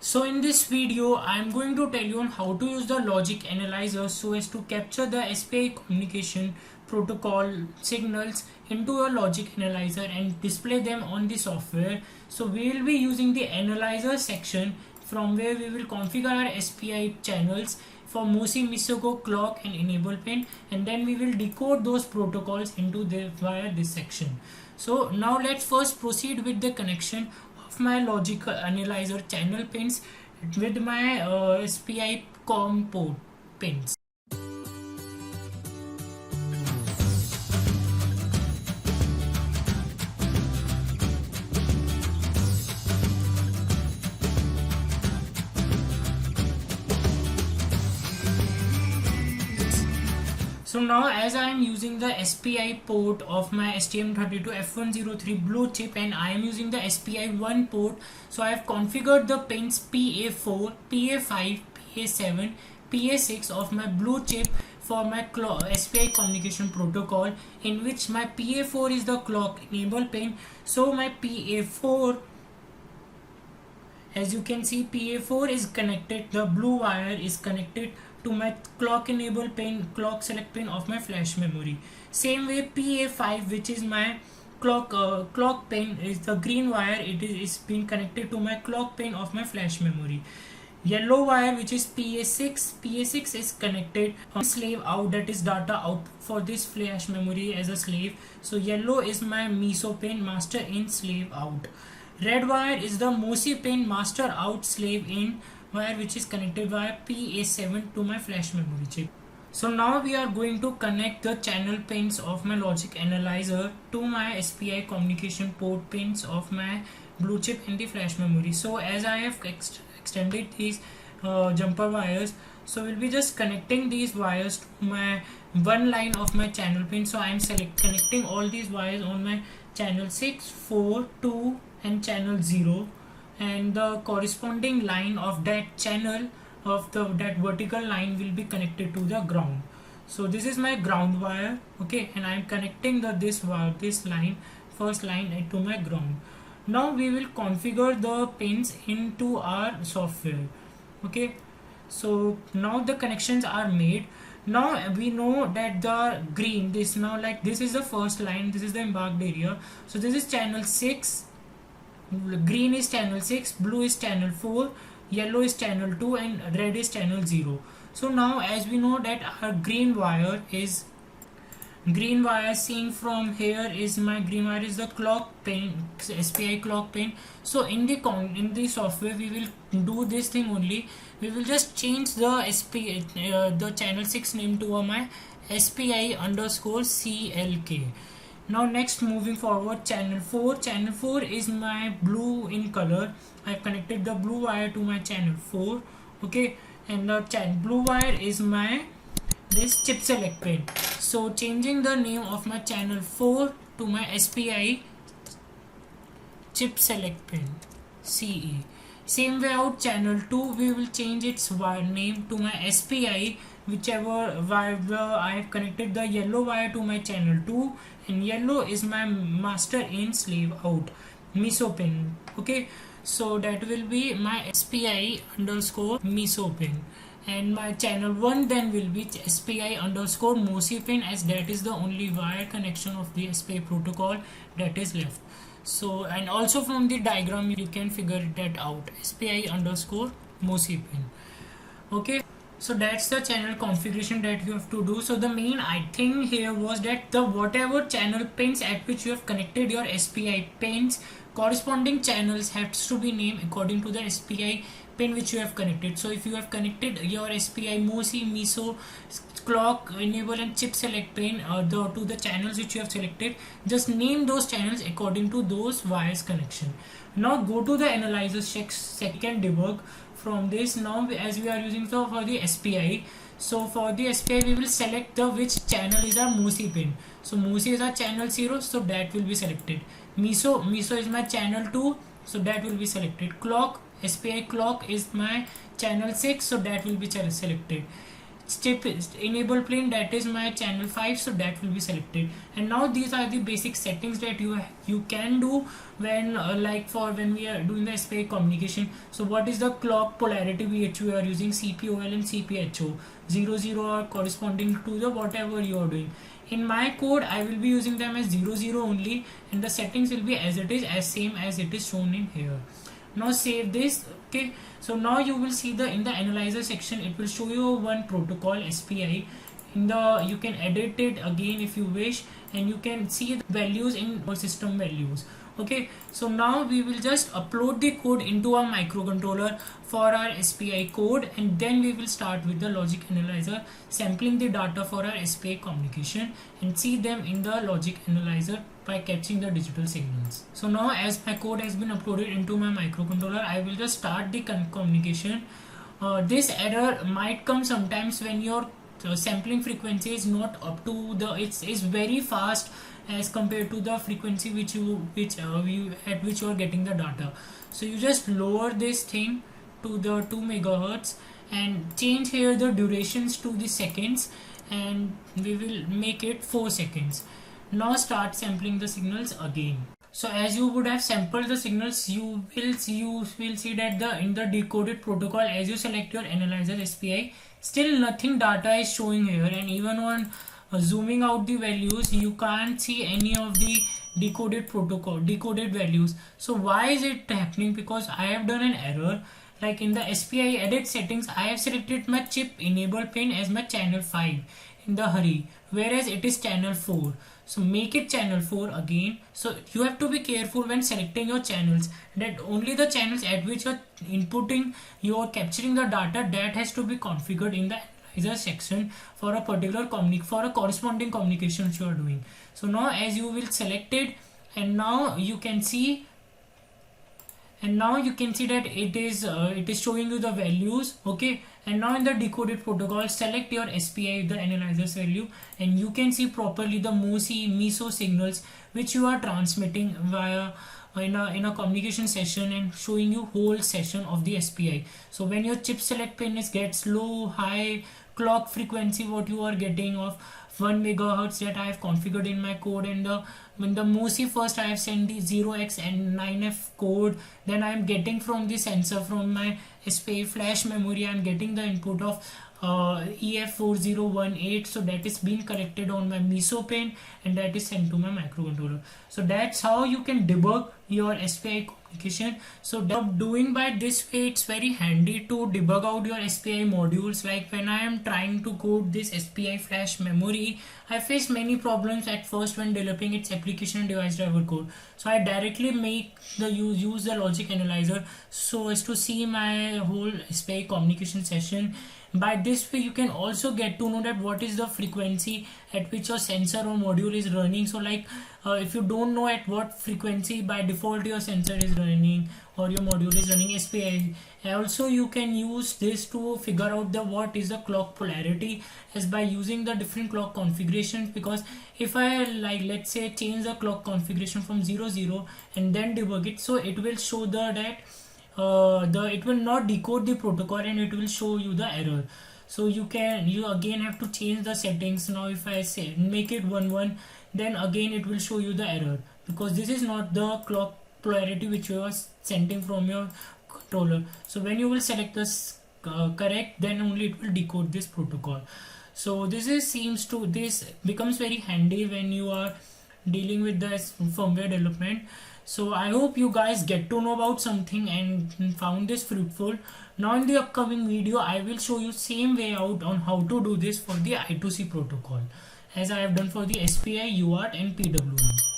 So in this video, I am going to tell you on how to use the logic analyzer so as to capture the SPI communication protocol signals into a logic analyzer and display them on the software. So we will be using the analyzer section from where we will configure our SPI channels for MOSI, MISOGO, clock and enable pin, and then we will decode those protocols into the via this section. So now let's first proceed with the connection of my logical analyzer channel pins with my SPI COM port pins. So now as I am using the SPI port of my STM32F103 blue chip and I am using the SPI 1 port, so I have configured the pins PA4, PA5, PA7, PA6 of my blue chip for my SPI communication protocol, in which my PA4 is the clock enable pin. So my PA4, as you can see, PA4 is connected, the blue wire is connected to my clock enable pin, clock select pin of my flash memory. Same way PA5, which is my clock pin, is the green wire, it is being connected to my clock pin of my flash memory. Yellow wire, which is PA6 is connected on slave out, that is data out for this flash memory as a slave. So yellow is my MISO pin, master in, slave out. Red wire is the MOSI pin, master out, slave in wire, which is connected via PA7 to my flash memory chip. So now we are going to connect the channel pins of my logic analyzer to my SPI communication port pins of my blue chip in the flash memory. So as I have extended these jumper wires, so we'll be just connecting these wires to my one line of my channel pin. So I am connecting all these wires on my channel 6, 4, 2 and channel 0, and the corresponding line of that channel of that vertical line will be connected to the ground. So this is my ground wire, okay, and I am connecting this line, first line, to my ground. Now we will configure the pins into our software, okay. So now the connections are made. Now we know that the green, this is the first line, this is the embarked area. So this is channel 6, green is channel 6, blue is channel 4, yellow is channel 2 and red is channel 0. So now as we know that our green wire seen from here is my green wire is the clock pin, SPI clock pin. So in the software we will do this thing only. We will just change the the channel 6 name to my SPI underscore CLK. Now next, moving forward, channel 4 is my blue in color. I have connected the blue wire to my channel 4, okay, and the blue wire is my this chip select pin. So changing the name of my channel 4 to my SPI chip select pin, CE. Same way out, channel 2 we will change its wire name to my SPI, whichever wire I have connected the yellow wire to my channel 2, and yellow is my master in, slave out, MISO pin, okay. So that will be my SPI underscore MISO pin, and my channel 1 then will be SPI underscore MOSI pin, as that is the only wire connection of the SPI protocol that is left. So, and also from the diagram you can figure that out, SPI underscore MOSI pin, okay. So that's the channel configuration that you have to do. So the main thing here was that the whatever channel pins at which you have connected your SPI pins, corresponding channels has to be named according to the SPI pin which you have connected. So if you have connected your SPI MOSI, MISO, clock enable and chip select pin to the channels which you have selected, just name those channels according to those wires connection. Now go to the analyzer second debug. From this, now as we are using for the SPI, so for the SPI we will select the which channel is our MOSI pin. So MOSI is our channel 0, so that will be selected. MISO is my channel 2, so that will be selected. Clock, SPI clock is my channel 6, so that will be selected. chip enable plane, that is my channel 5, so that will be selected. And now these are the basic settings that you can do when like for when we are doing the SPI communication. So what is the clock polarity which we are using? CPOL and CPHO. 00 are corresponding to the whatever you are doing. In my code I will be using them as 00 only, and the settings will be as it is, as same as it is shown in here. Now save this. Okay, so now you will see the in the analyzer section it will show you one protocol SPI. In the you can edit it again if you wish, and you can see the values in system values. Okay, so now we will just upload the code into our microcontroller for our SPI code, and then we will start with the logic analyzer, sampling the data for our SPI communication and see them in the logic analyzer by catching the digital signals. So now as my code has been uploaded into my microcontroller, I will just start the communication. This error might come sometimes when your sampling frequency is not up to the it's very fast as compared to the frequency at which you are getting the data. So you just lower this thing to the 2 megahertz and change here the durations to the seconds, and we will make it 4 seconds. Now start sampling the signals again. So as you would have sampled the signals, you will see that in the decoded protocol, as you select your analyzer SPI, still nothing data is showing here, and even on zooming out the values you can't see any of the decoded values. So why is it happening? Because I have done an error. Like in the SPI edit settings, I have selected my chip enable pin as my channel 5 in the hurry, whereas it is channel 4. So make it channel 4 again. So you have to be careful when selecting your channels, that only the channels at which you're inputting, you're capturing the data, that has to be configured in the analyzer section for a particular for a corresponding communication which you are doing. So now as you will select it, and now you can see that it is showing you the values. Okay, and now in the decoded protocol, select your SPI, the analyzer's value, and you can see properly the MISO signals which you are transmitting via in a communication session, and showing you whole session of the SPI. So when your chip select pin gets low, high clock frequency, what you are getting of 1 megahertz that I have configured in my code, and when the MOSI first I have sent the 0x and 9f code, then I am getting from the sensor, from my SPI flash memory, I am getting the input of EF4018, so that is being collected on my MISO pin, and that is sent to my microcontroller. So that's how you can debug your SPI communication. So doing by this way, it's very handy to debug out your SPI modules. Like when I am trying to code this SPI flash memory, I faced many problems at first when developing its application and device driver code. So I directly make the use the logic analyzer so as to see my whole SPI communication session. By this way you can also get to know that what is the frequency at which your sensor or module is running. So like if you don't know at what frequency by default your sensor is running or your module is running SPI, also you can use this to figure out what is the clock polarity, as by using the different clock configurations. Because if I let's say change the clock configuration from 00 and then debug it, so it will show that it will not decode the protocol and it will show you the error. So you again have to change the settings. Now if I say make it 11, then again it will show you the error, because this is not the clock polarity which you are sending from your controller. So when you will select this correct, then only it will decode this protocol. So this becomes very handy when you are dealing with the firmware development. So I hope you guys get to know about something and found this fruitful. Now in the upcoming video I will show you same way out on how to do this for the I2C protocol, as I have done for the SPI, UART and PWM.